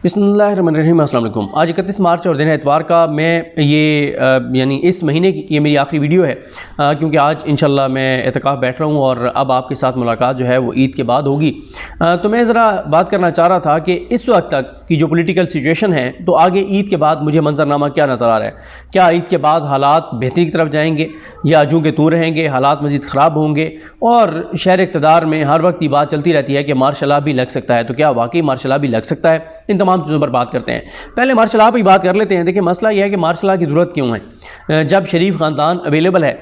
बिस्मिल्लाहिर्रहमानिर्रहीम। अस्सलाम वालेकुम। आज 31 मार्च और दिन है इतवार का। मैं यानी इस महीने की ये मेरी आखिरी वीडियो है क्योंकि आज इंशाल्लाह मैं एतकाफ़ बैठ रहा हूँ और अब आपके साथ मुलाकात जो है वो ईद के बाद होगी। तो मैं ज़रा बात करना चाह रहा था कि इस वक्त तक की जो पॉलिटिकल सिचुएशन है, तो आगे ईद के बाद मुझे मंजरनामा क्या नज़र आ रहा है। क्या ईद के बाद हालात बेहतरी की तरफ जाएंगे या जूं के तूं रहेंगे, हालात मज़ीद ख़राब होंगे। और शहर इक़्तिदार में हर वक्त ये बात चलती रहती है कि मार्शल लॉ भी लग सकता है, तो क्या वाकई मार्शल लॉ भी लग सकता है? इन तमाम चीज़ों पर बात करते हैं। पहले मार्शल लॉ पर बात कर लेते हैं। देखिए, मसला यह है कि मार्शल लॉ की ज़रूरत क्यों है। जब शरीफ ख़ानदान अवेलेबल है,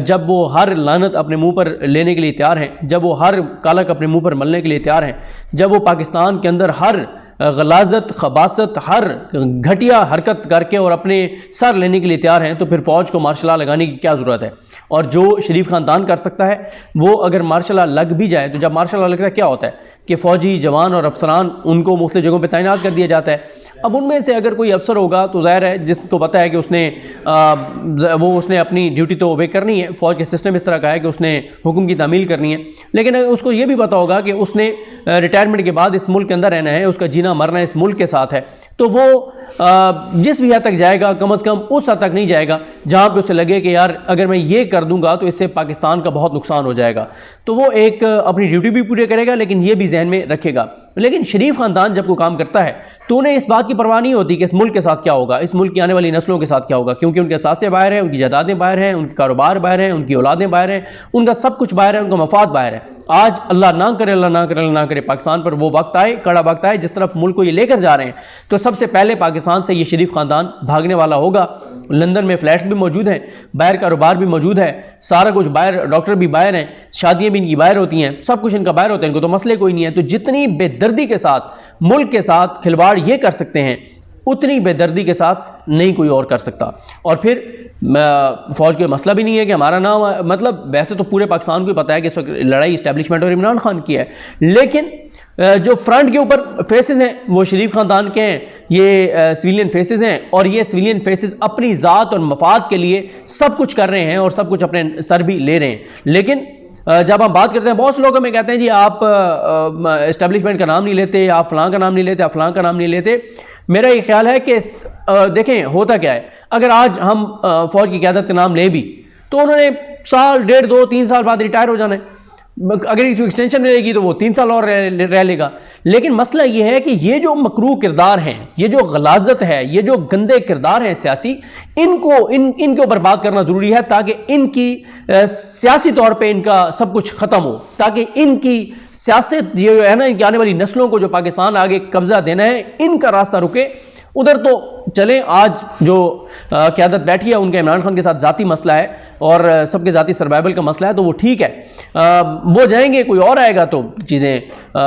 जब वो हर लानत अपने मुँह पर लेने के लिए तैयार हैं, जब वो हर कालक अपने मुँह पर मलने के लिए तैयार हैं, जब वो पाकिस्तान के अंदर हर गलाजत खबासत हर घटिया हरकत करके और अपने सर लेने के लिए तैयार हैं, तो फिर फ़ौज को मार्शल लॉ लगाने की क्या ज़रूरत है। और जो शरीफ ख़ानदान कर सकता है वो अगर मार्शल लॉ लग भी जाए, तो जब मार्शल लॉ लगता है क्या होता है कि फ़ौजी जवान और अफसरान उनको मुख्तलिफ जगहों पर तैनात कर दिया जाता है। अब उनमें से अगर कोई अफसर होगा तो ज़ाहिर है जिसको पता है कि उसने अपनी ड्यूटी तो ओबे करनी है। फ़ौज के सिस्टम इस तरह का है कि उसने हुक्म की तामील करनी है, लेकिन उसको ये भी पता होगा कि उसने रिटायरमेंट के बाद इस मुल्क के अंदर रहना है, उसका जीना मरना इस मुल्क के साथ है। तो वो जिस भी हद तक जाएगा, कम अज़ कम उस हद तक नहीं जाएगा जहाँ पे उसे लगे कि यार अगर मैं ये कर दूंगा तो इससे पाकिस्तान का बहुत नुकसान हो जाएगा। तो वो एक अपनी ड्यूटी भी पूरी करेगा, लेकिन ये भी जहन में रखेगा। लेकिन शरीफ ख़ानदान जब कोई काम करता है तो उन्हें इस बात की परवाह नहीं होती कि इस मुल्क के साथ क्या होगा, इस मुल्क की आने वाली नस्लों के साथ क्या होगा, क्योंकि उनके असासे बाहर हैं, उनकी जायदादें बाहर हैं, उनके कारोबार बाहर हैं, उनकी औलादें बाहर हैं, उनका सब कुछ बाहर है, उनका मफाद बाहर है। आज अल्लाह ना करे, अल्लाह ना करे, अल्लाह ना करे, पाकिस्तान पर वो वक्त आए, कड़ा वक्त आए, जिस तरफ मुल्क को ये लेकर जा रहे हैं, तो सबसे पहले पाकिस्तान से ये शरीफ ख़ानदान भागने वाला होगा। लंदन में फ्लैट्स भी मौजूद हैं, बाहर कारोबार भी मौजूद है, सारा कुछ बाहर, डॉक्टर भी बाहर हैं, शादियाँ भी इनकी बाहर होती हैं, सब कुछ इनका बाहर होता है, इनको तो मसले कोई नहीं है। तो जितनी बेदर्दी के साथ मुल्क के साथ खिलवाड़ ये कर सकते हैं, उतनी बेदर्दी के साथ नहीं कोई और कर सकता। और फिर फ़ौज का मसला भी नहीं है कि हमारा नाम, मतलब वैसे तो पूरे पाकिस्तान को पता है कि इस वक्त लड़ाई इस्टेब्लिशमेंट और इमरान खान की है, लेकिन जो फ्रंट के ऊपर फेसेस हैं वो शरीफ ख़ानदान के हैं, ये सिविलियन फेसेस हैं, और ये सिविलियन फेसेस अपनी ज़ात और मफाद के लिए सब कुछ कर रहे हैं और सब कुछ अपने सर भी ले रहे हैं। लेकिन जब हम बात करते हैं, बहुत से लोग हमें कहते हैं जी आप इस्टेब्लिशमेंट का नाम नहीं लेते, आप फलां का नाम नहीं लेते, आप फलां का नाम नहीं लेते। मेरा ये ख्याल है कि देखें होता क्या है, अगर आज हम फ़ौज की क़यादत का नाम ले भी तो उन्होंने साल, डेढ़, 2, 3 साल बाद रिटायर हो जाना है। अगर इसको एक्सटेंशन मिलेगी तो वो 3 साल और रह लेगा। लेकिन मसला ये है कि ये जो मकरूह किरदार हैं, ये जो गलाजत है, ये जो गंदे किरदार हैं सियासी, इनके ऊपर बात करना ज़रूरी है ताकि इनकी सियासी तौर पे इनका सब कुछ ख़त्म हो, ताकि इनकी सियासत ये है ना, इनकी आने वाली नस्लों को जो पाकिस्तान आगे कब्जा देना है, इनका रास्ता रुके। उधर तो चलें, आज जो क़यादत बैठी है उनका इमरान खान के साथ ज़ाती मसला है और सबके ज़ाती सर्वाइवल का मसला है, तो वो ठीक है, वो जाएंगे, कोई और आएगा तो चीज़ें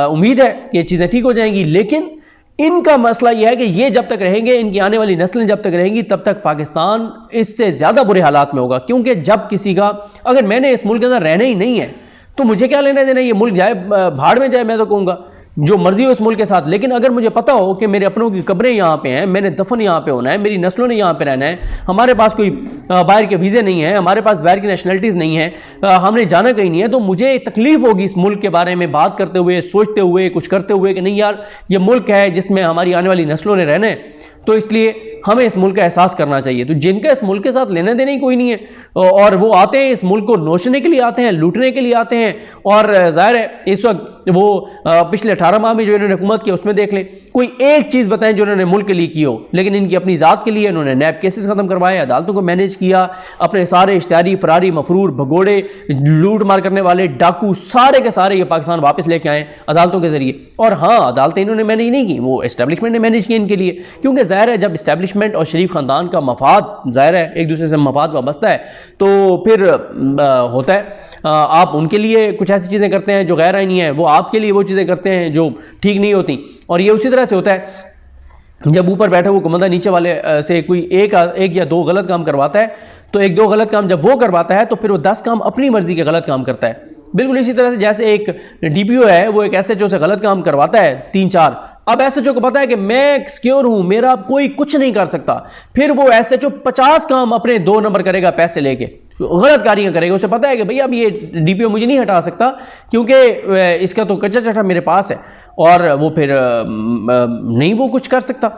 उम्मीद है कि चीज़ें ठीक हो जाएंगी। लेकिन इनका मसला यह है कि ये जब तक रहेंगे, इनकी आने वाली नस्लें जब तक रहेंगी, तब तक पाकिस्तान इससे ज़्यादा बुरे हालात में होगा। क्योंकि जब किसी का, अगर मैंने इस मुल्क के अंदर रहना ही नहीं है तो मुझे क्या लेना देना, ये मुल्क जाए भाड़ में जाए, मैं तो कहूँगा जो मर्जी हो इस मुल्क के साथ। लेकिन अगर मुझे पता हो कि मेरे अपनों की कब्रें यहाँ पे हैं, मैंने दफन यहाँ पे होना है, मेरी नस्लों ने यहाँ पे रहना है, हमारे पास कोई बाहर के वीज़े नहीं है, हमारे पास बाहर की नेशनलिटीज़ नहीं है, हमने जाना कहीं नहीं है, तो मुझे तकलीफ़ होगी इस मुल्क के बारे में बात करते हुए, सोचते हुए, कुछ करते हुए कि नहीं यार ये मुल्क है जिसमें हमारी आने वाली नस्लों ने रहना है, तो इसलिए हमें इस मुल्क का एहसास करना चाहिए। तो जिनका इस मुल्क के साथ लेने देने ही कोई नहीं है और वो आते हैं इस मुल्क को नोचने के लिए आते हैं, लूटने के लिए आते हैं, और ज़ाहिर है इस वक्त वो पिछले 18 माह में जो इन्होंने हुकूमत की उसमें देख लें, कोई एक चीज़ बताएं जो इन्होंने मुल्क के लिए की हो। लेकिन इनकी अपनी ज़ात के लिए इन्होंने नैब केसेस ख़त्म करवाए, अदालतों को मैनेज किया, अपने सारे इश्तिहारी, फरारी, मफरूर, भगोड़े, लूट मार करने वाले, डाकू, सारे के सारे ये पाकिस्तान वापस लेके आए अदालतों के ज़रिए। और हाँ, अदालतें इन्होंने मैनेज नहीं की, वो इस्टेब्लिशमेंट ने मैनेज की इनके लिए, क्योंकि ज़ाहिर है जब इस्टेब्लिशमेंट और शरीफ ख़ानदान का मफाद ज़ाहिर है एक दूसरे से मफाद वाबस्ता है, तो फिर होता है आप उनके लिए कुछ ऐसी चीज़ें करते हैं जो गैर आईनी है, वो आपके लिए वो चीज़ें करते हैं जो ठीक नहीं होती। और ये उसी तरह से होता है जब ऊपर बैठे हुए कुमंदा नीचे वाले से कोई एक या 2 गलत काम करवाता है, तो 1-2 गलत काम जब वो करवाता है तो फिर वो 10 काम अपनी मर्जी के गलत काम करता है। बिल्कुल इसी तरह से जैसे एक DPO है, वो एक SHO से गलत काम करवाता है 3-4, अब SHO को पता है कि मैं सिक्योर हूं, मेरा कोई कुछ नहीं कर सकता, फिर वो SHO 50 काम अपने 2 नंबर करेगा, पैसे लेके गलत कारियां करेगा। उसे पता है कि भाई अब ये DPO मुझे नहीं हटा सकता क्योंकि इसका तो कच्चा चट्टा मेरे पास है। और वो फिर नहीं वो कुछ कर सकता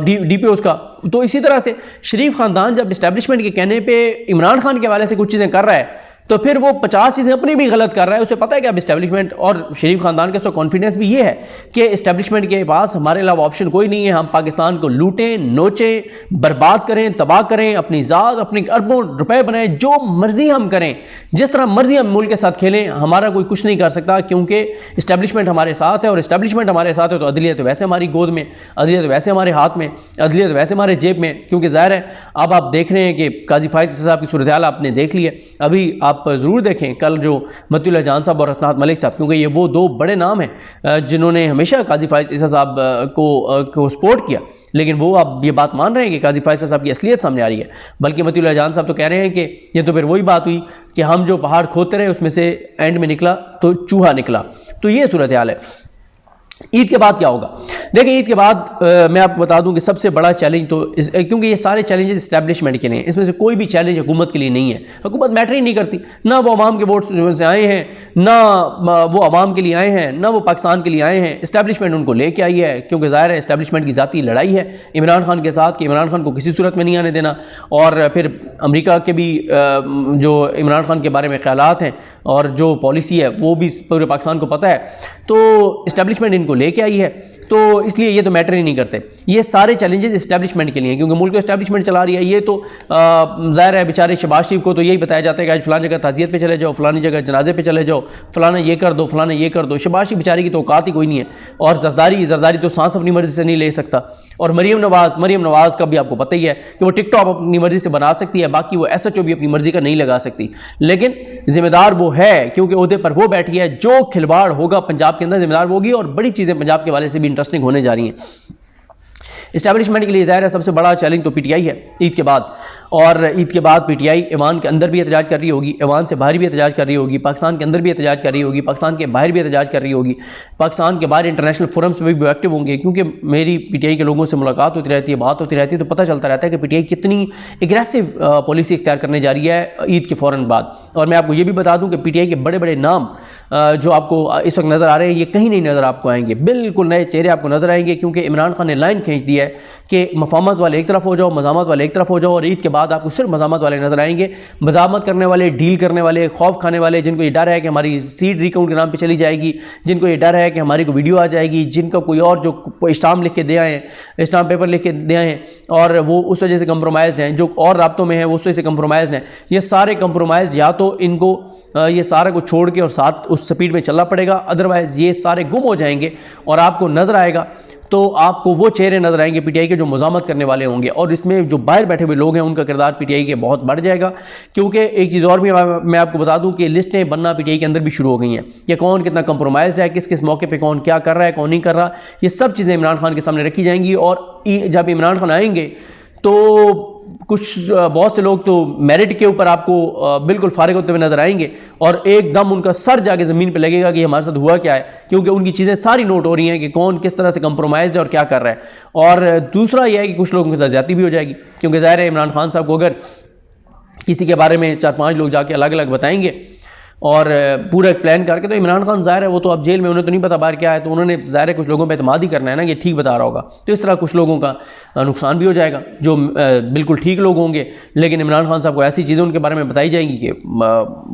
DPOs का। तो इसी तरह से शरीफ ख़ानदान जब इस्टेब्लिशमेंट के कहने पे इमरान खान के हवाले से कुछ चीज़ें कर रहा है तो फिर वो 50 चीज़ें अपनी भी गलत कर रहा है। उसे पता है कि अब इस्टेब्लिशमेंट और शरीफ खानदान का कॉन्फिडेंस भी ये है कि इस्टेब्लिशमेंट के पास हमारे अलावा ऑप्शन कोई नहीं है, हम पाकिस्तान को लूटें, नोचें, बर्बाद करें, तबाह करें, अपनी ज़ात अपने अरबों रुपए बनाएं, जो मर्जी हम करें, जिस तरह मर्जी हम मुल्क के साथ खेलें, हमारा कोई कुछ नहीं कर सकता क्योंकि इस्टेब्लिशमेंट हमारे साथ है। और इस्टेब्लिशमेंट हमारे साथ है तो अदलियत वैसे हमारी गोद में, अदलियत वैसे हमारे हाथ में, अदलियत वैसे हमारे जेब में। क्योंकि ज़ाहिर है अब आप देख रहे हैं कि काजी फाइज साहब की सूरत हाल आपने देख ली है। अभी आप ज़रूर देखें कल जो मतीउल्लाह जान साहब और हसनात मलिक साहब, क्योंकि ये वो दो बड़े नाम हैं जिन्होंने हमेशा काजी फाइज ईसा साहब को सपोर्ट किया, लेकिन वो अब ये बात मान रहे हैं कि काजी फाइज साहब की असलियत सामने आ रही है। बल्कि मतीउल्लाह जान साहब तो कह रहे हैं कि ये तो फिर वही बात हुई कि हम जो पहाड़ खोदते रहे उसमें से एंड में निकला तो चूहा निकला। तो ये सूरत हाल है। ईद के बाद क्या होगा? देखिए ईद के बाद मैं आपको बता दूं कि सबसे बड़ा चैलेंज तो क्योंकि ये सारे चैलेंजेस इस्टेब्लिशमेंट के लिए हैं, इसमें से कोई भी चैलेंज हुकूमत के लिए नहीं है। हुकूमत मैटर ही नहीं करती, ना वो अवाम के वोट से आए हैं, ना वो अवाम के लिए आए हैं, ना वो पाकिस्तान के लिए आए हैं। इस्टेब्लिशमेंट उनको लेके आई है क्योंकि ज़ाहिर है इस्टेब्लिशमेंट की ज़ाती लड़ाई है इमरान खान के साथ कि इमरान खान को किसी सूरत में नहीं आने देना। और फिर अमेरिका के भी जो इमरान खान के बारे में ख्यालात हैं और जो पॉलिसी है वो भी पूरे पाकिस्तान को पता है। तो इस्टेब्लिशमेंट इनको लेके आई है, तो इसलिए ये तो मैटर ही नहीं करते। ये सारे चैलेंजेस इस्टेब्लिशमेंट के लिए हैं क्योंकि मुल्क को इस्टेब्लिशमेंट चला रही है। ये तो ज़ाहिर है बेचारे शहबाज शरीफ को तो यही बताया जाता है कि आज फलानी जगह ताज़ियत पे चले जाओ, फलानी जगह जनाजे पे चले जाओ, फलाना ये कर दो, फलाना ये कर दो। शहबाज शरीफ बेचारी की तो औकात ही कोई नहीं है। और जरदारी तो सांस अपनी मर्जी से नहीं ले सकता। और मरीम नवाज़ का भी आपको पता ही है कि वो टिकटॉक अपनी मर्जी से बना सकती है, बाकी वो SHO भी अपनी मर्जी का नहीं लगा सकती। लेकिन जिम्मेदार वो है क्योंकि ओहदे पर वो बैठी है। जो खिलवाड़ होगा पंजाब के अंदर जिम्मेदार होगी और बड़ी चीज़ें पंजाब के वाले से भी इंटरेस्टिंग होने जा रही हैं। इस्टेब्लिशमेंट के लिए ज़ाहिर है सबसे बड़ा चैलेंज तो PTI है ईद के बाद। और ईद के बाद PTI ईवान के अंदर भी एहतजाज कर रही होगी, ईवान से बाहर भी एहतजाज कर रही होगी, पाकिस्तान के अंदर भी एहतजाज कर रही होगी, पाकिस्तान के बाहर भी एहतजाज कर रही होगी, पाकिस्तान के बाहर इंटरनेशनल फोरम्स में भी वो एक्टिव होंगे। क्योंकि मेरी PTI के लोगों से मुलाकात होती रहती है, बात होती रहती है, तो पता चलता रहता है कि PTI कितनी एग्रेसिव पॉलिसी इख्तियार करने जा रही है ईद के फ़ौरन बाद। और मैं आपको ये भी बता दूँ कि PTI के बड़े बड़े नाम जो आपको इस वक्त नज़र आ रहे हैं ये कहीं नहीं नज़र आपको आएंगे, बिल्कुल नए चेहरे आपको नज़र आएंगे। क्योंकि इमरान खान ने लाइन खींच दी है कि मफाहमत वाले एक तरफ हो जाओ, मज़ामत वाले एक तरफ हो जाओ। और ईद के बाद आपको सिर्फ मज़ामत वाले नजर आएंगे। मज़ामत करने वाले, डील करने वाले, खौफ खाने वाले, जिनको ये डर है कि हमारी सीट रिकाउंट के नाम पे चली जाएगी, जिनको ये डर है कि हमारी को वीडियो आ जाएगी, जिनका कोई और जो स्टाम्प लिख के दे आए हैं, स्टाम्प पेपर लिख के दे आए हैं और वो उस वजह से कंप्रोमाइज़ हैं, जो और राब्तों में है वो उस वजह से कंप्रोमाइज़ हैं। ये सारे कंप्रोमाइज़ या तो इनको ये सारे को छोड़ के और साथ उस स्पीड में चलना पड़ेगा, अदरवाइज़ ये सारे गुम हो जाएंगे और आपको नज़र आएगा तो आपको वो चेहरे नजर आएंगे PTI के जो मुज़ामत करने वाले होंगे। और इसमें जो बाहर बैठे हुए लोग हैं उनका किरदार PTI के बहुत बढ़ जाएगा। क्योंकि एक चीज़ और भी मैं आपको बता दूं कि लिस्टें बनना PTI के अंदर भी शुरू हो गई हैं कि कौन कितना कंप्रोमाइज़ है, किस किस मौके पे कौन क्या कर रहा है, कौन नहीं कर रहा। ये सब चीज़ें इमरान खान के सामने रखी जाएंगी। और जब इमरान खान आएंगे तो कुछ बहुत से लोग तो मेरिट के ऊपर आपको बिल्कुल फारिग होते हुए नजर आएंगे और एकदम उनका सर जाके ज़मीन पे लगेगा कि हमारे साथ हुआ क्या है, क्योंकि उनकी चीज़ें सारी नोट हो रही हैं कि कौन किस तरह से कंप्रोमाइज़ है और क्या कर रहा है। और दूसरा यह है कि कुछ लोगों के साथ ज़्यादती भी हो जाएगी, क्योंकि ज़ाहिर है इमरान खान साहब को अगर किसी के बारे में 4-5 लोग जाके अलग अलग बताएंगे और पूरा एक प्लान करके, तो इमरान खान ज़ाहिर है वो तो अब जेल में, उन्हें तो नहीं पता बाहर क्या है, तो उन्होंने ज़ाहिर है कुछ लोगों पे एतमाद ही करना है ना कि ठीक बता रहा होगा। तो इस तरह कुछ लोगों का नुकसान भी हो जाएगा जो बिल्कुल ठीक लोग होंगे, लेकिन इमरान खान साहब को ऐसी चीज़ें उनके बारे में बताई जाएंगी कि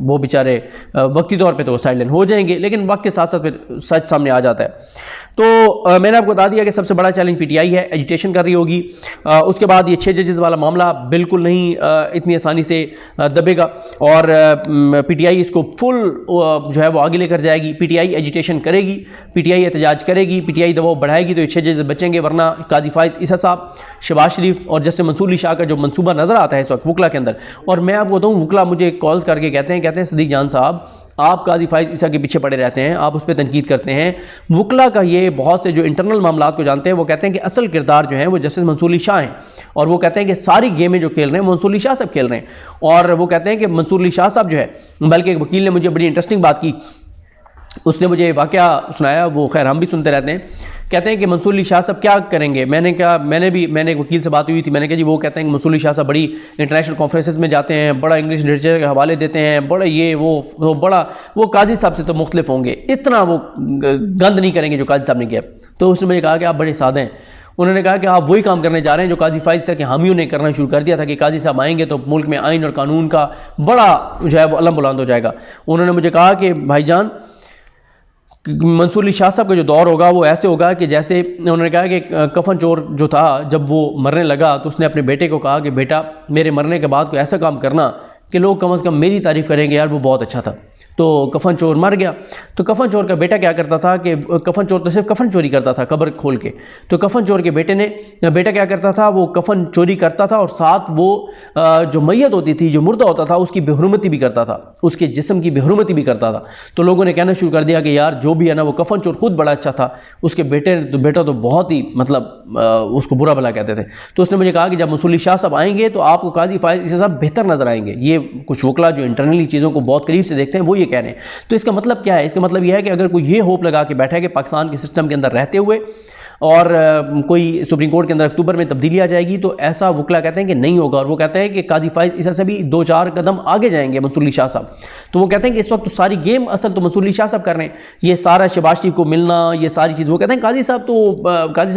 वो बेचारे वक्ती तौर पर तो साइडलाइन हो जाएंगे, लेकिन वक्त के साथ साथ फिर सच सामने आ जाता है। तो मैंने आपको बता दिया कि सबसे बड़ा चैलेंज PTI है, एजिटेशन कर रही होगी। उसके बाद ये 6 जजेस वाला मामला बिल्कुल नहीं इतनी आसानी से दबेगा और PTI इसको फुल जो है वो आगे लेकर जाएगी। PTI एजिटेशन करेगी, PTI एहतजाज करेगी, PTI दबाव बढ़ाएगी तो ये 6 जजेस बचेंगे। वरना काजी फाइज ईसा साहब, शहबाज शरीफ और जस्टिस मंसूर अली शाह का जो मंसूबा नज़र आता है इस वक्त वकला के अंदर, और मैं आपको बताऊँ वकला मुझे कॉल्स करके कहते हैं सदीक जान साहब आप काजी फाइज ईसा के पीछे पड़े रहते हैं, आप उस पर तनकीद करते हैं। वकला का ये बहुत से जो इंटरनल मामलात को जानते हैं वो कहते हैं कि असल किरदार जो है वो जस्टिस मंसूर अली शाह हैं, और वो कहते हैं कि सारी गेमें जो खेल रहे हैं मंसूर अली शाह साहब खेल रहे हैं। और वो कहते हैं कि मंसूर अली शाह साहब जो है, बल्कि एक वकील ने मुझे बड़ी इंटरेस्टिंग बात की उसने मुझे वाक़या सुनाया, वो खैर हम भी सुनते रहते हैं। कहते हैं कि मंसूर अली शाह साहब क्या करेंगे। मैंने कहा, मैंने एक वकील से बात हुई थी, मैंने कहा जी वो कहते हैं कि मंसूर अली शाह साहब बड़ी इंटरनेशनल कॉन्फ्रेंसेस में जाते हैं, बड़ा इंग्लिश लिटरेचर के हवाले देते हैं, बड़ा ये वो बड़ा वो काजी साहब से तो मुख्तलिफ होंगे, इतना वो गंद नहीं करेंगे जो काजी साहब ने किया। तो उसने मुझे कहा कि आप बड़े सादे हैं। उन्होंने कहा कि आप वही काम करने जा रहे हैं जो काजी फाइज साहब के हामियों ने करना शुरू कर दिया था कि काजी साहब आएंगे तो मुल्क में आइन और कानून का बड़ा जो है वो अलम बुलंद हो जाएगा। उन्होंने मुझे कहा कि भाईजान मंसूर अली शाह साहब का जो दौर होगा वो ऐसे होगा कि जैसे उन्होंने कहा कि कफन चोर जो था जब वो मरने लगा तो उसने अपने बेटे को कहा कि बेटा मेरे मरने के बाद कोई ऐसा काम करना कि लोग कम से कम मेरी तारीफ़ करेंगे, यार वो बहुत अच्छा था। तो कफन चोर मर गया। तो कफन चोर का बेटा क्या करता था कि कफन चोर तो सिर्फ कफन चोरी करता था कब्र खोल के। तो कफन चोर के बेटा क्या करता था, वो कफन चोरी करता था और साथ वो जो मैयत होती थी, जो मुर्दा होता था, उसकी बेहुरमती भी करता था, उसके जिस्म की बेहुरमती भी करता था। तो लोगों ने कहना शुरू कर दिया कि यार जो भी है ना वो कफन चोर खुद बड़ा अच्छा था, उसके बेटा तो बहुत ही मतलब उसको बुरा भला कहते थे। तो उसने मुझे कहा कि जब मंसूर अली शाह साहब आएंगे तो आपको काजी फाइज साहब बेहतर नजर आएंगे। ये कुछ वकला जो इंटरनली चीज़ों को बहुत करीब से देखते हैं वो ये कह रहे हैं। तो इसका मतलब क्या है? इसका मतलब यह है कि अगर कोई ये होप लगा के बैठा है कि पाकिस्तान के सिस्टम के अंदर रहते हुए और कोई सुप्रीम कोर्ट के अंदर अक्टूबर में तब्दीली आ जाएगी, तो ऐसा वकला कहते हैं कि नहीं होगा। और वो कहते हैं कि काजी फाइज इसा से भी 2-4 कदम आगे जाएंगे मंसूर अली शाह साहब। तो वो कहते हैं कि इस वक्त तो सारी गेम असल तो मंसूर अली शाह साहब कर रहे हैं, ये सारा शहबाज शरीफ को मिलना, ये सारी चीज़। वो कहते हैं काजी साहब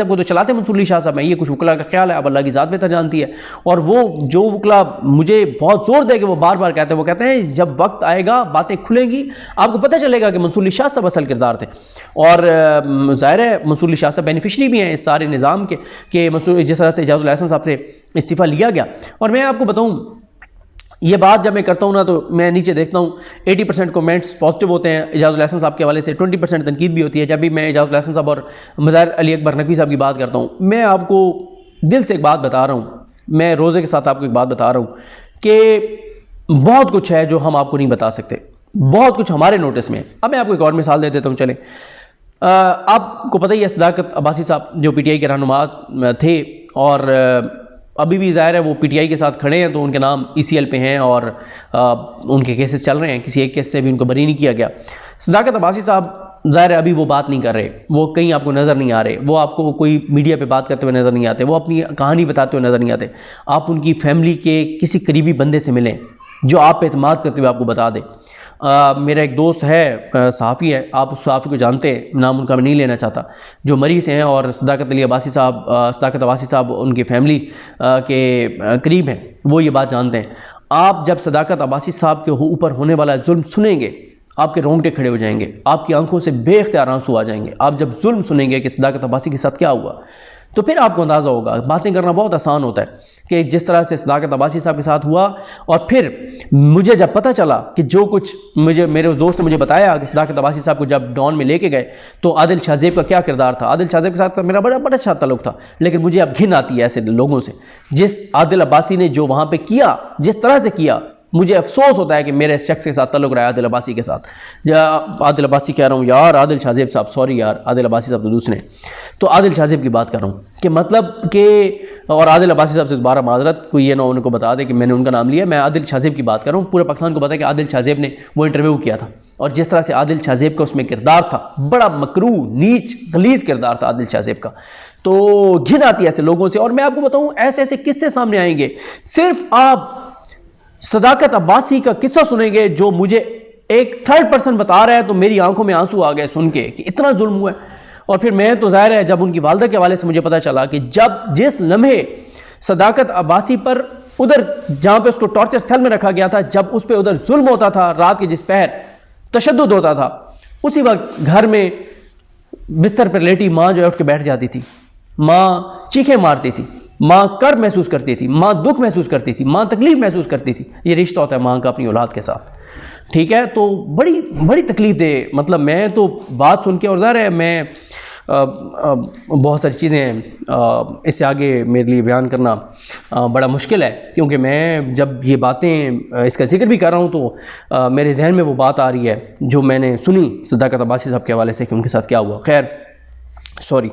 को तो चलाते मंसूर अली शाह साहब हैं। ये कुछ वकला का ख्याल है, अब अल्लाह की ज़ात बेहतर जानती है। और वो जो वकला मुझे बहुत जोर दे के वो बार बार कहते हैं, वो कहते हैं जब वक्त आएगा बातें खुलेंगी, आपको पता चलेगा कि मंसूर अली शाह साहब असल किरदार थे। और ज़ाहिर है मंसूर अली शाह साहब बेनिफिशरी भी हैं इस सारे निज़ाम के मंसूर जिस तरह से एजाज़ुल एहसन साहब से इस्तीफ़ा लिया गया। और मैं आपको बताऊँ, ये बात जब मैं करता हूँ ना तो मैं नीचे देखता हूँ 80% कमेंट्स पॉजिटिव होते हैं एजाज़ुल एहसन साहब के हवाले से, 20% तनकीद भी होती है। जब भी मैं एजाज़ुल एहसन साहब और मज़ाहिर अली अकबर नकवी साहब की बात करता हूँ, मैं आपको दिल से एक बात बता रहा हूँ, मैं रोज़े के साथ आपको एक बात बता रहा हूँ कि बहुत कुछ है जो हम आपको नहीं बता सकते, बहुत कुछ हमारे नोटिस में। अब मैं आपको एक और मिसाल दे देता हूँ। चले, आपको पता ही है सदाकत अब्बासी साहब जो पीटीआई के रहनुमा थे और अभी भी ज़ाहिर है वो पीटीआई के साथ खड़े हैं, तो उनके नाम ईसीएल पे हैं और उनके केसेस चल रहे हैं, किसी एक केस से भी उनको बरी नहीं किया गया। सदाकत अब्बासी साहब ज़ाहिर है अभी वो बात नहीं कर रहे, वो कहीं आपको नज़र नहीं आ रहे, वो आपको कोई मीडिया पे बात करते हुए नज़र नहीं आते, वो अपनी कहानी बताते हुए नज़र नहीं आते। आप उनकी फैमिली के किसी करीबी बंदे से मिलें जो आप पे एतमाद करते हुए आपको बता दे। मेरा एक दोस्त है, सहाफ़ी है, आप उस सहाफ़ी को जानते हैं, नाम उनका मैं नहीं लेना चाहता, जो मरी से हैं और सदाकत अब्बासी साहब उनकी फैमिली के करीब हैं, वो ये बात जानते हैं। आप जब सदाकत अब्बासी साहब के ऊपर होने वाला जुल्म सुनेंगे, आपके रोंगटे खड़े हो जाएंगे, आपकी आंखों से बेख्तियार आंसू आ जाएंगे। आप जब जुल्म सुनेंगे कि सदाकत अब्बासी के साथ क्या हुआ, तो फिर आपको अंदाज़ा होगा। बातें करना बहुत आसान होता है कि जिस तरह से सदाकत अब्बासी साहब के साथ हुआ, और फिर मुझे जब पता चला कि जो कुछ मेरे उस दोस्त ने मुझे बताया कि सदाकत अब्बासी साहब को जब डॉन में लेके गए तो आदिल शाहजेब का क्या किरदार था। आदिल शाहजेब के साथ मेरा बड़ा अच्छा ताल्लुक था, लेकिन मुझे अब घिन आती है ऐसे लोगों से। जिस आदिल अब्बासी ने जो वहाँ पर किया, जिस तरह से किया, मुझे अफसोस होता है कि मेरे शख्स के साथ ताल्लुक़ रहा है आदिल अब्बासी के साथ। आदिल अब्बासी कह रहा हूँ यार, आदिल शाहजेब साहब, सॉरी यार, आदिल अब्बासी साहब तो दूसरे। तो आदिल शाहजेब की बात कर रहा हूँ कि मतलब कि, और आदिल अब्बासी साहब से दोबारा माजरत, कोई ये ना उनको बता दे कि मैंने उनका नाम लिया। मैं आदिल शाहजेब की बात कर रहा हूँ। पूरे पाकिस्तान को पता है कि आदिल शाहजेब ने वो इंटरव्यू किया था, और जिस तरह से आदिल शाहजेब का उसमें किरदार था, बड़ा मकरूह, नीच, गलीज़ किरदार था आदिल शाहजेब का। तो घिन आती है ऐसे लोगों से। और मैं आपको बताऊँ, ऐसे ऐसे किस्से सामने आएंगे, सिर्फ आप सदाकत अब्बासी का किस्सा सुनेंगे जो मुझे एक थर्ड पर्सन बता रहा है, तो मेरी आंखों में आंसू आ गए सुन के कि इतना जुल्म हुआ है। और फिर मैं तो ज़ाहिर है जब उनकी वालदा के हवाले से मुझे पता चला कि जिस लम्हे सदाकत अब्बासी पर उधर जहाँ पे उसको टॉर्चर सेल में रखा गया था, जब उस पर उधर जुल्म होता था, रात के जिस पहर तशद्दुद होता था, उसी वक्त घर में बिस्तर पर लेटी माँ जो है उठ के बैठ जाती थी, माँ चीखें मारती थी, माँ कर्ब महसूस करती थी, माँ दुख महसूस करती थी, माँ तकलीफ़ महसूस करती थी। ये रिश्ता होता है माँ का अपनी औलाद के साथ, ठीक है। तो बड़ी तकलीफ़ दे, मतलब मैं तो बात सुन के, और ज़ाहिर है मैं बहुत सारी चीज़ें इससे आगे मेरे लिए बयान करना बड़ा मुश्किल है, क्योंकि मैं जब ये बातें इसका जिक्र भी कर रहा हूँ तो मेरे जहन में वो बात आ रही है जो मैंने सुनी सदाकत अब्बासी साहब के हवाले से कि उनके साथ क्या हुआ। खैर, सॉरी,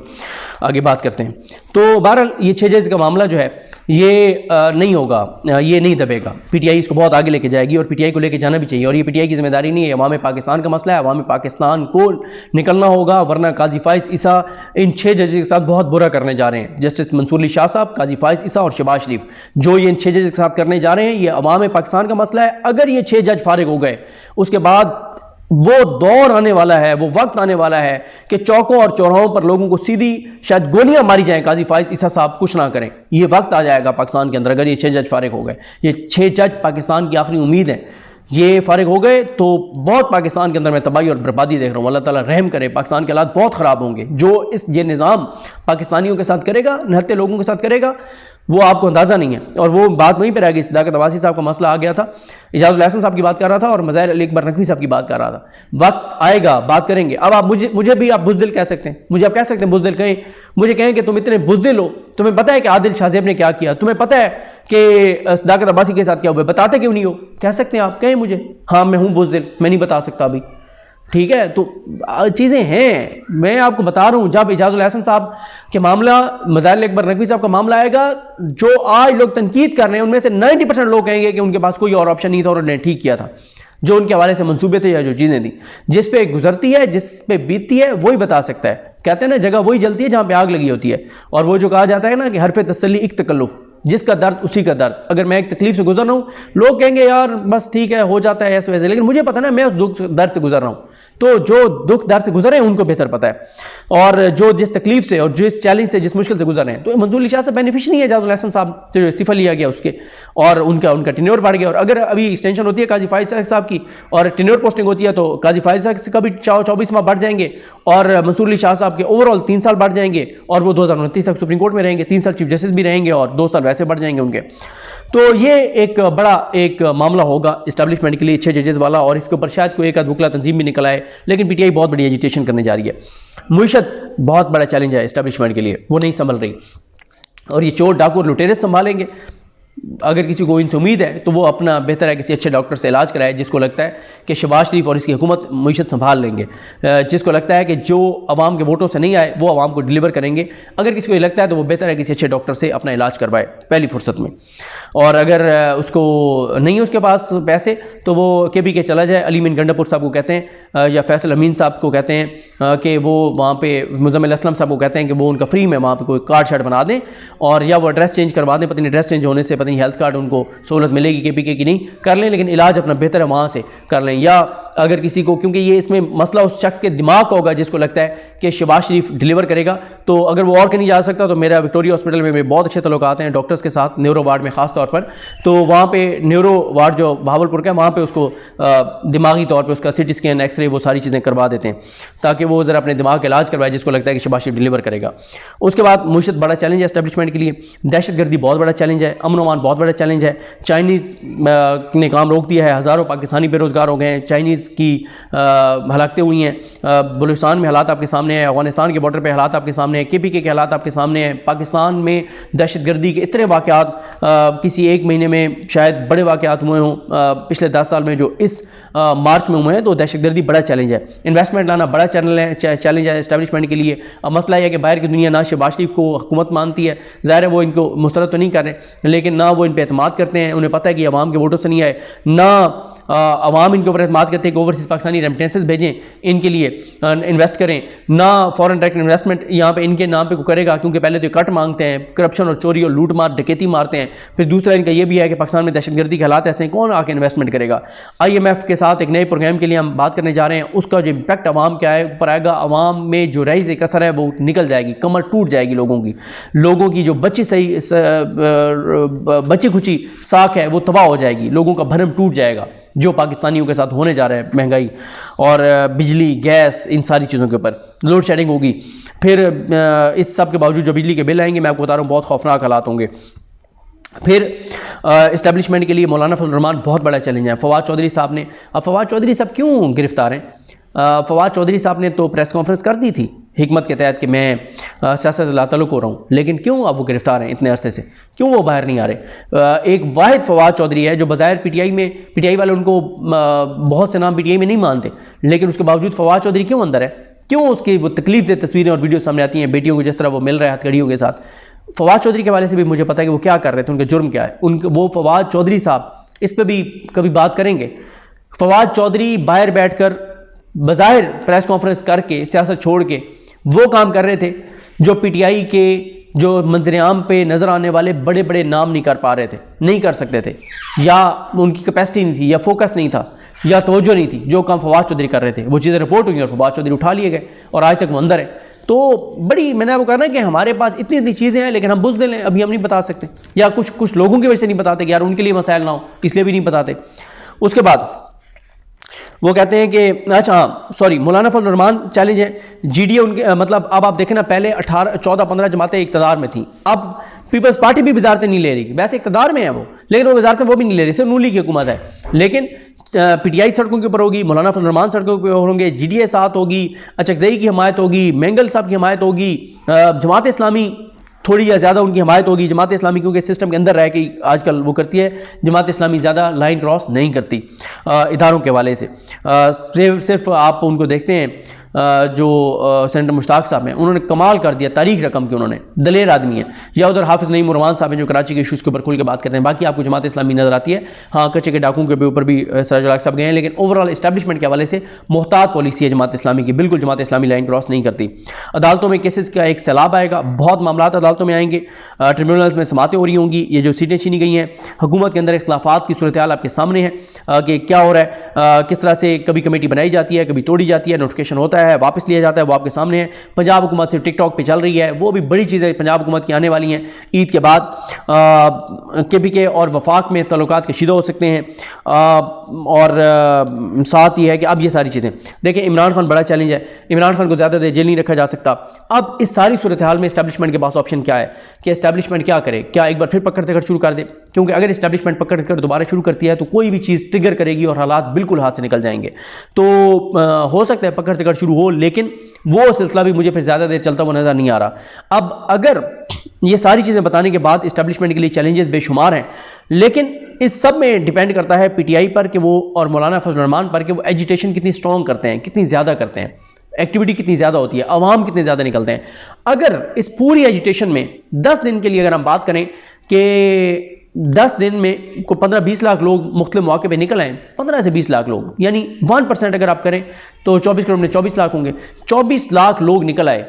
आगे बात करते हैं। तो बहरहाल ये 6 जज का मामला जो है ये नहीं होगा, ये नहीं दबेगा। पीटीआई इसको बहुत आगे लेके जाएगी और पीटीआई को लेके जाना भी चाहिए। और ये पीटीआई की जिम्मेदारी नहीं है, अवाम पाकिस्तान का मसला है, अवाम पाकिस्तान को निकलना होगा, वरना काजी फाइज ईसा इन 6 जजेस के साथ बहुत बुरा करने जा रहे हैं। जस्टिस मंसूर अली शाह साहब, काजी फाइज ईसा और शहबाज शरीफ, जो ये इन 6 जजेस के साथ करने जा रहे हैं, ये अवाम पाकिस्तान का मसला है। अगर ये 6 जज फारिग हो गए, उसके बाद वो दौर आने वाला है, वो वक्त आने वाला है कि चौकों और चौराहों पर लोगों को सीधी शायद गोलियां मारी जाएं, काजी फाइज ईसा साहब कुछ ना करें। ये वक्त आ जाएगा पाकिस्तान के अंदर अगर ये 6 जज फारिग हो गए। ये 6 जज पाकिस्तान की आखिरी उम्मीद है। ये फारिग हो गए तो बहुत पाकिस्तान के अंदर मैं तबाही और बर्बादी देख रहा हूँ। अल्लाह ताला रहम करे, पाकिस्तान के हालात बहुत ख़राब होंगे। जो ये निज़ाम पाकिस्तानियों के साथ करेगा, निहत्ते लोगों के साथ करेगा, वो आपको अंदाज़ा नहीं है। और वो बात वहीं पर रह गई। सदाकत अब्बासी साहब का मसला आ गया था, इजाज़ुल हसन साहब की बात कर रहा था और मज़ाहिर अली अकबर नकवी साहब की बात कर रहा था। वक्त आएगा, बात करेंगे। अब आप मुझे भी आप बुज़दिल कह सकते हैं, मुझे आप कह सकते हैं बुज़दिल, कहें मुझे कहें कि तुम इतने बुज़दिल हो, तुम्हें पता है कि आदिल शाहज़ेब ने क्या किया, तुम्हें पता है कि सदाकत अब्बासी के साथ क्या हुआ, बताते क्यों नहीं हो? कह सकते हैं आप, कहें मुझे, हाँ मैं हूँ बुज़दिल, मैं नहीं बता सकता अभी। ठीक है, तो चीज़ें हैं, मैं आपको बता रहा हूँ। जब इजाज़ुल हसन साहब के मामला, मज़ाहिर अकबर नकवी साहब का मामला आएगा, जो आज लोग तनकीद कर रहे हैं, उनमें से 90% लोग कहेंगे कि उनके पास कोई और ऑप्शन नहीं था और उन्होंने ठीक किया था। जो उनके हवाले से मंसूबे थे या जो चीज़ें थी, जिस पे गुजरती है, जिस पे बीतती है, वही बता सकता है। कहते हैं ना, जगह वही जलती है जहाँ पे आग लगी होती है। और वो जो कहा जाता है ना कि हरफ तसल्ली एक तकल्लुफ़, जिसका दर्द उसी का दर्द। अगर मैं एक तकलीफ से गुजर रहा हूँ, लोग कहेंगे यार बस ठीक है, हो जाता है ऐसे वैसे, लेकिन मुझे पता ना मैं उस दुख दर्द से गुजर रहा हूँ। तो जो दुख दर्द से गुजरे हैं उनको बेहतर पता है, और जो जिस तकलीफ से और जिस चैलेंज से, जिस मुश्किल से गुजर रहे हैं। तो मंसूर अली शाह से बेनिफिश नहीं है इजाज़ुल हसन साहब जो इस्तीफा लिया गया उसके, और उनका टेन्योर बढ़ गया। और अगर अभी एक्सटेंशन होती है काजी फाइज साहब की और टेन्योर पोस्टिंग होती है, तो काजी फाइज साहब का भी 24 माह बढ़ जाएंगे और मंसूर अली शाह साहब के ओवरऑल 3 साल बढ़ जाएंगे, और वो 2029 तक सुप्रीम कोर्ट में रहेंगे, 3 साल चीफ जस्टिस भी रहेंगे और 2 साल वैसे बढ़ जाएंगे उनके। तो ये एक बड़ा एक मामला होगा इस्टेब्लिशमेंट के लिए 6 जजेस वाला, और इसके ऊपर शायद कोई एक वकला तंजीम भी निकल आए। लेकिन पीटीआई बहुत बड़ी एजिटेशन करने जा रही है। मुईशत बहुत बड़ा चैलेंज है इस्टेब्लिशमेंट के लिए, वो नहीं संभल रही, और ये चोर डाकू और लुटेरे संभालेंगे। अगर किसी को इनसे उम्मीद है तो वो अपना बेहतर है किसी अच्छे डॉक्टर से इलाज कराए, जिसको लगता है कि शहबाज शरीफ और इसकी हुकूमत मुईशत संभाल लेंगे, जिसको लगता है कि जो अवाम के वोटों से नहीं आए वो अवाम को डिलीवर करेंगे। अगर किसी को लगता है तो वो बेहतर है किसी अच्छे डॉक्टर से अपना इलाज करवाए पहली फुर्सत में। और अगर उसको नहीं है उसके पास पैसे, तो वो KPK चला जाए, अली मीन गंडापुर साहब को कहते हैं या फैसल अमीन साहब को कहते हैं कि वो वहाँ पे, मुज़म्मिल असलम साहब को कहते हैं कि वो उनका फ्री में वहाँ पे कोई कार्ड शार्ड बना दें, और या वो एड्रेस चेंज करवा दें। पता नहीं एड्रेस चेंज होने से पता नहीं हेल्थ कार्ड उनको सहूलत मिलेगी KPK की, नहीं कर लें, लेकिन इलाज अपना बेहतर है वहाँ से कर लें। या अगर किसी को, क्योंकि ये इसमें मसला उस शख्स के दिमाग का होगा जिसको लगता है कि शहबाज शरीफ डिलीवर करेगा, तो अगर वो और कहीं नहीं जा सकता, तो मेरा विक्टोरिया हॉस्पिटल में बहुत अच्छे तल्लुकात हैं डॉक्टर्स के साथ, न्यूरो वार्ड में खास तौर पर। तो वहाँ पे न्यूरो वार्ड जो बहावलपुर का है, वहाँ पे उसको दिमागी तौर पे उसका CT स्कैन, एक्सरे, वो सारी चीज़ें करवा देते हैं, ताकि वो ज़रा अपने दिमाग का इलाज करवाए जिसको लगता है कि शहबाज शरीफ डिलीवर करेगा। उसके बाद मुईशत बड़ा चैलेंज है एस्टेब्लिशमेंट के लिए, दहशतगर्दी बहुत बड़ा चैलेंज है, अमन अमान बहुत बड़ा चैलेंज है। चाइनीज़ ने काम रोक दिया है, हज़ारों पाकिस्तानी बेरोज़गार हो गए हैं, चाइनीज़ की हलाकतें हुई हैं, बलूचिस्तान में हालात आपके सामने हैं, अफगानिस्तान के बॉर्डर पे हालात आपके सामने हैं, KPK के हालात आपके सामने हैं। पाकिस्तान में दहशतगर्दी के इतने वाक़यात किसी एक महीने में शायद बड़े वाक़यात हुए हों पिछले 10 साल में, जो इस मार्च में हुए हैं। तो दहशतगर्दी बड़ा चैलेंज है, इन्वेस्टमेंट लाना बड़ा चैलेंज है एस्टेब्लिशमेंट के लिए। अब मसला यह है कि बाहर की दुनिया ना शहबाज शरीफ को हुकूमत मानती है, ज़ाहिर है वो इनको मुस्तरद तो नहीं कर रहे, लेकिन ना वो इन पर एतमाद करते हैं, उन्हें पता है कि अवाम के वोटों से नहीं आए, ना अवाम इनके ऊपर एतमाद करते हैं कि ओवरसीज़ पाकिस्तानी रेमिटेंसेस भेजें इनके लिए, इन्वेस्ट करें, ना फॉरेन डायरेक्ट इन्वेस्टमेंट यहाँ पे इनके नाम पे को करेगा, क्योंकि पहले तो कट मांगते हैं, करप्शन और चोरी और लूट मार डकैती मारते हैं। फिर दूसरा इनका ये भी है कि पाकिस्तान में दहशतगर्दी के हालात ऐसे हैं, कौन आके इन्वेस्टमेंट करेगा। IMF के साथ एक नए प्रोग्राम के लिए हम बात करने जा रहे हैं, उसका जो इम्पैक्ट अवाम के ऊपर आएगा, अवाम में जो रईस एक असर है वो निकल जाएगी, कमर टूट जाएगी लोगों की जो बची खुची साख है वो तबाह हो जाएगी, लोगों का भरम टूट जाएगा, जो पाकिस्तानियों के साथ होने जा रहा है, महंगाई और बिजली गैस इन सारी चीज़ों के ऊपर लोड शेडिंग होगी। फिर इस सब के बावजूद जो बिजली के बिल आएंगे, मैं आपको बता रहा हूँ बहुत खौफनाक हालात होंगे। फिर इस्टेब्लिशमेंट के लिए मौलाना फजल रहमान बहुत बड़ा चैलेंज है। फवाद चौधरी साहब ने, अब फवाद चौधरी साहब क्यों गिरफ्तार हैं? फवाद चौधरी साहब ने तो प्रेस कॉन्फ्रेंस कर दी थी हिकमत के तहत कि मैं सियासत से लातल्लुक़ हो रहा हूँ, लेकिन क्यों अब वो गिरफ्तार हैं इतने अरसे से, क्यों वो बाहर नहीं आ रहे? एक वाहिद फवाद चौधरी है जो बज़ाहिर पीटीआई वाले उनको बहुत से नाम पीटीआई में नहीं मानते, लेकिन उसके बावजूद फवाद चौधरी क्यों अंदर है? क्यों उसकी वो तकलीफ दे तस्वीरें और वीडियो सामने आती हैं बेटियों को जिस तरह वो मिल रहे हैं हथकड़ियों के साथ। फवाद चौधरी के हवाले से भी मुझे पता है कि वो क्या कर रहे थे, उनका जुर्म क्या है। उनके वो फवाद चौधरी साहब, इस पर भी कभी बात करेंगे। फवाद चौधरी बाहर बैठकर बज़ाहिर प्रेस कॉन्फ्रेंस करके सियासत छोड़ के वो काम कर रहे थे जो पीटीआई के जो मंजर आम पे नज़र आने वाले बड़े बड़े नाम नहीं कर पा रहे थे, नहीं कर सकते थे, या उनकी कैपेसिटी नहीं थी, या फोकस नहीं था, या तवज्जो नहीं थी। जो काम फवाद चौधरी कर रहे थे वो चीज़ें रिपोर्ट हुई और फवाद चौधरी उठा लिए गए और आज तक वो अंदर है। तो बड़ी, मैंने आपको कहा ना कि हमारे पास इतनी इतनी चीज़ें हैं लेकिन हम बुज़दिल हैं, अभी हम नहीं बता सकते, या कुछ लोगों की वजह से नहीं बताते कि यार उनके लिए मसाइल ना हो इसलिए भी नहीं बताते। उसके बाद वो कहते हैं कि अच्छा सॉरी, मौलाना फजल रहमान चैलेंज है जीडीए उनके, मतलब अब आप देखें ना, पहले 18 14 15 जमातें इक़्तिदार में थी, अब पीपल्स पार्टी भी वजारतें नहीं ले रही। वैसे इक़्तिदार में है वो, लेकिन वो वजारतें वो भी नहीं ले रही, सिर्फ नून लीग की हुकूमत है। लेकिन पीटीआई सड़कों के ऊपर होगी, मौलाना फजल रहमान सड़कों के ऊपर होंगे, जीडीए साथ होगी, अचकज़ई की हमायत होगी, मेंगल साहब की हमायत होगी, जमात इस्लामी थोड़ी या ज़्यादा उनकी हमायत होगी। जमात इस्लामी क्योंकि सिस्टम के अंदर रह के आजकल वो करती है, जमात इस्लामी ज़्यादा लाइन क्रॉस नहीं करती इदारों के हवाले से। सिर्फ आप उनको देखते हैं जो सेनेटर मुश्ताक साहब हैं, उन्होंने कमाल कर दिया, तारीख रकम की, उन्होंने दलेर आदमी है। या उधर हाफिज़ नईम उरमान साहब हैं जो कराची के इशूज़ के ऊपर खुल के बात करते हैं। बाकी आपको जमात इस्लामी नज़र आती है, हाँ कच्चे के डाकुओं के ऊपर भी सराजुल हक साहब गए हैं, लेकिन ओवरऑल इस्टेब्लिशमेंट के हवाले से मोहतात पॉलिसी है जमात इस्लामी की, बिल्कुल जमात इस्लामी लाइन क्रॉस नहीं करती। अदालतों में केसेस का एक सैलाब आएगा, बहुत मामला अदालतों में आएंगे, ट्रिब्यूनल्स में समातें हो रही होंगी, ये जो सीटें छीनी गई हैं, हुकूमत के अंदर इख्तिलाफात की सूरत हाल आपके सामने है कि क्या हो रहा है, किस तरह से कभी कमेटी बनाई जाती है, कभी तोड़ी जाती है, नोटिफिकेशन होता है, वापस लिया जाता है, वो आपके सामने है। पंजाब हुकूमत सिर्फ टिकटॉक पे चल रही है, वो भी बड़ी चीज़ें पंजाब हुकूमत की आने वाली हैं ईद के बाद। केपीके और वफाक में तल्लुकात कशीदा हो सकते हैं, और साथ ही है कि अब ये सारी चीज़ें देखें, इमरान खान बड़ा चैलेंज है, इमरान खान को ज़्यादा देर जेल नहीं रखा जा सकता। अब इस सारी सूरत हाल में इस्टेब्लिशमेंट के पास ऑप्शन क्या है कि इस्टेब्लिशमेंट क्या करे, क्या एक बार फिर पकड़ तकड़ शुरू कर दे, क्योंकि अगर इस्टेब्लिशमेंट पकड़ कर दोबारा शुरू करती है तो कोई भी चीज़ ट्रिगर करेगी और हालात बिल्कुल हाथ से निकल जाएंगे। तो हो सकता है पकड़ तकड़ शुरू हो, लेकिन वो सिलसिला भी मुझे फिर ज़्यादा देर चलता हुआ नज़र नहीं आ रहा। अब अगर ये सारी चीज़ें बताने के बाद इस्टेब्लिशमेंट के लिए चैलेंजेस बेशुमार हैं, लेकिन इस सब में डिपेंड करता है पीटीआई पर कि वो, और मौलाना फजल रहमान पर कि वो एजिटेशन कितनी स्ट्रॉन्ग करते हैं, कितनी ज़्यादा करते हैं, एक्टिविटी कितनी ज़्यादा होती है, अवाम कितने ज़्यादा निकलते हैं। अगर इस पूरी एजिटेशन में 10 दिन के लिए अगर हम बात करें कि 10 दिन में को 15-20 लाख लोग मुख्तलिफ मौके पे निकल आए, 15 से 20 लाख लोग, यानी 1% अगर आप करें तो 24 करोड़ में 24 लाख होंगे, 24 लाख लोग निकल आए,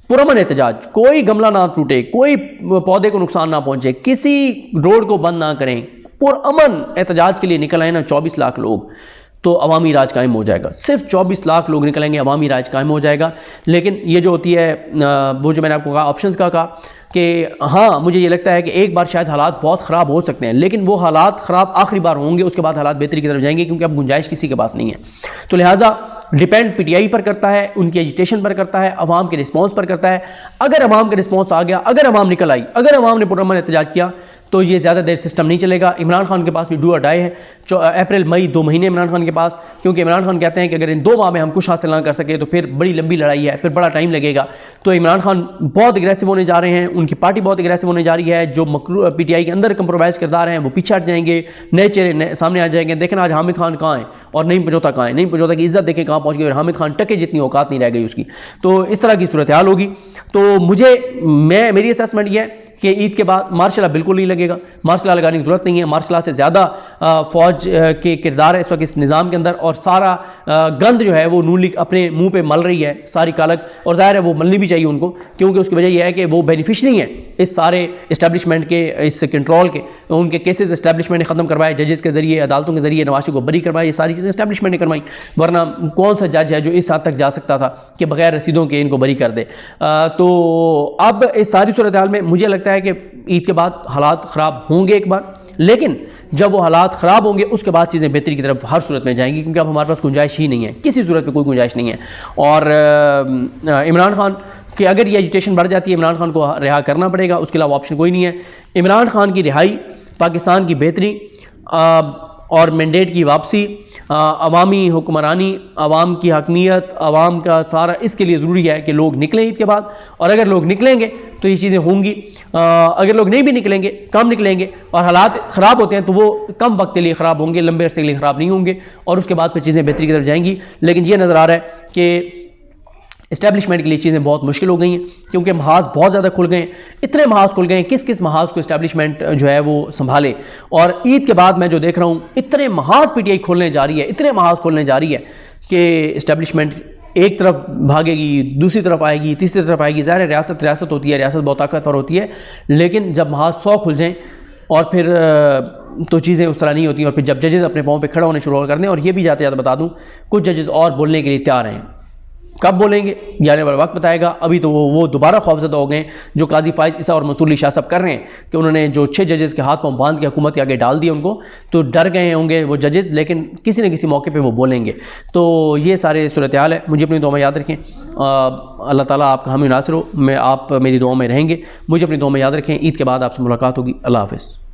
पुरअमन एहतजाज, कोई गमला ना टूटे, कोई पौधे को नुकसान ना पहुंचे, किसी रोड को बंद ना करें, पुरअमन एहतजाज के लिए निकल आए ना 24 लाख लोग, तो अवामी राज कायम हो जाएगा। सिर्फ 24 लाख लोग निकलेंगे, अवामी राज कायम हो जाएगा। लेकिन ये जो होती है वो जो मैंने आपको कहा ऑप्शंस का कहा कि हाँ मुझे ये लगता है कि एक बार शायद हालात बहुत ख़राब हो सकते हैं, लेकिन वो हालात ख़राब आखिरी बार होंगे, उसके बाद हालात बेहतरी की तरफ जाएंगे, क्योंकि अब गुंजाइश किसी के पास नहीं है। तो लिहाजा डिपेंड पीटीआई पर करता है, उनकी एजिटेशन पर करता है, अवाम के रिस्पॉन्स पर करता है। अगर अवाम के रिस्पॉन्स आ गया, अगर अवाम निकल आई, अगर अवाम ने पुरअमन एहतजाज किया, तो ये ज़्यादा देर सिस्टम नहीं चलेगा। इमरान खान के पास भी डू और डाई है, अप्रैल मई 2 महीने इमरान खान के पास, क्योंकि इमरान खान कहते हैं कि अगर इन 2 माह में हम कुछ हासिल ना कर सके तो फिर बड़ी लंबी लड़ाई है, फिर बड़ा टाइम लगेगा। तो इमरान खान बहुत एग्रेसिव होने जा रहे हैं, उनकी पार्टी बहुत एग्रेसिव होने जा रही है। जो पीटीआई के अंदर कंप्रोमाइज़ किरदार हैं वो पीछे हट जाएंगे, नए चेहरे सामने आ जाएंगे। देखना आज हामिद खान कहाँ है और नईम पंजोता कहाँ है, नईम पंजोता की इज्जत देखें कहाँ पहुँच गई, और हामिद खान टके जितनी औकात नहीं रह गई उसकी। तो इस तरह की सूरत हाल होगी। तो मेरी असेसमेंट ये है कि ईद के बाद मार्शल लॉ बिल्कुल नहीं लगेगा, मार्शल लॉ लगाने की जरूरत नहीं है। मार्शल लॉ से ज़्यादा फ़ौज के किरदार है इस वक्त इस निज़ाम के अंदर, और सारा गंद जो है वो नून लीग अपने मुंह पे मल रही है, सारी कालक, और ज़ाहिर है वो मलनी भी चाहिए उनको, क्योंकि उसकी वजह यह है कि वो बेनिफिशरी हैं इस सारे इस्टेब्लिशमेंट के, इस कंट्रोल के। उनके केसेस इस्टेब्लिशमेंट ने ख़त्म करवाए, जजेस के जरिए, अदालतों के जरिए नवाज को बरी करवाए, ये सारी चीज़ें इस्टेब्लिशमेंट ने करवाई। वरना कौन सा जज है जो इस हद तक जा सकता था कि बगैर रसीदों के इनको बरी कर दे। तो अब इस सारी सूरत हाल में मुझे लगता है कि ईद के बाद हालात ख़राब होंगे एक बार, लेकिन जब वो हालात ख़राब होंगे उसके बाद चीज़ें बेहतरी की तरफ हर सूरत में जाएंगी, क्योंकि अब हमारे पास गुंजाइश ही नहीं है, किसी सूरत में कोई गुंजाइश नहीं है। और इमरान खान कि अगर ये एजिटेशन बढ़ जाती है, इमरान खान को रिहा करना पड़ेगा, उसके अलावा ऑप्शन कोई नहीं है। इमरान खान की रिहाई, पाकिस्तान की बेहतरी और मैंडेट की वापसी, अवामी हुक्मरानी, अवाम की हकमियत, अवाम का सारा, इसके लिए ज़रूरी है कि लोग निकलें ईद के बाद। और अगर लोग निकलेंगे तो ये चीज़ें होंगी, अगर लोग नहीं भी निकलेंगे, कम निकलेंगे और हालात ख़राब होते हैं तो वो कम वक्त के लिए ख़राब होंगे, लंबे अरसे के लिए ख़राब नहीं होंगे, और उसके बाद फिर चीज़ें बेहतरी की तरफ जाएंगी। लेकिन ये नज़र आ रहा है कि इस्टेब्लिशमेंट के लिए चीज़ें बहुत मुश्किल हो गई हैं, क्योंकि महाज बहुत ज़्यादा खुल गए हैं, इतने महाज खुल गए हैं, किस किस महाज को इस्टेब्लिशमेंट जो है वो संभाले। और ईद के बाद मैं जो देख रहा हूँ, इतने महाज पीटीआई खोलने जा रही है, इतने महाज खोलने जा रही है कि इस्टेब्लिशमेंट एक तरफ भागेगी, दूसरी तरफ आएगी, तीसरी तरफ आएगी। ज़ाहिर है रियासत रियासत होती है, रियासत बहुत ताकतवर होती है, लेकिन जब महाज 100 खुल जाएँ और फिर तो चीज़ें उस तरह नहीं होती। और फिर जब जजेस अपने पाँव पे खड़ा होने शुरू कर दें, और ये भी जाते जाते बता दूँ, कुछ जजेस और बोलने के लिए तैयार हैं, कब बोलेंगे ये आने वाला वक्त बताएगा। अभी तो वो दोबारा खौफजदा हो गए जो काजी फाइज ईसा और मंसूर अली शाह सब कर रहे हैं कि उन्होंने जो 6 जजेस के हाथ पांव बांध के हुकूमत के आगे डाल दिए उनको, तो डर गए होंगे वो जजेस, लेकिन किसी न किसी मौके पे वो बोलेंगे। तो ये सारे सूरत हाल है, मुझे अपनी दुआ में याद रखें। अल्लाह ताला आपका हामी नासिर हो, आप मेरी दुआ में रहेंगे, मुझे अपनी दुआ में याद रखें। ईद के बाद आपसे मुलाकात होगी। अल्लाह हाफ़िज़।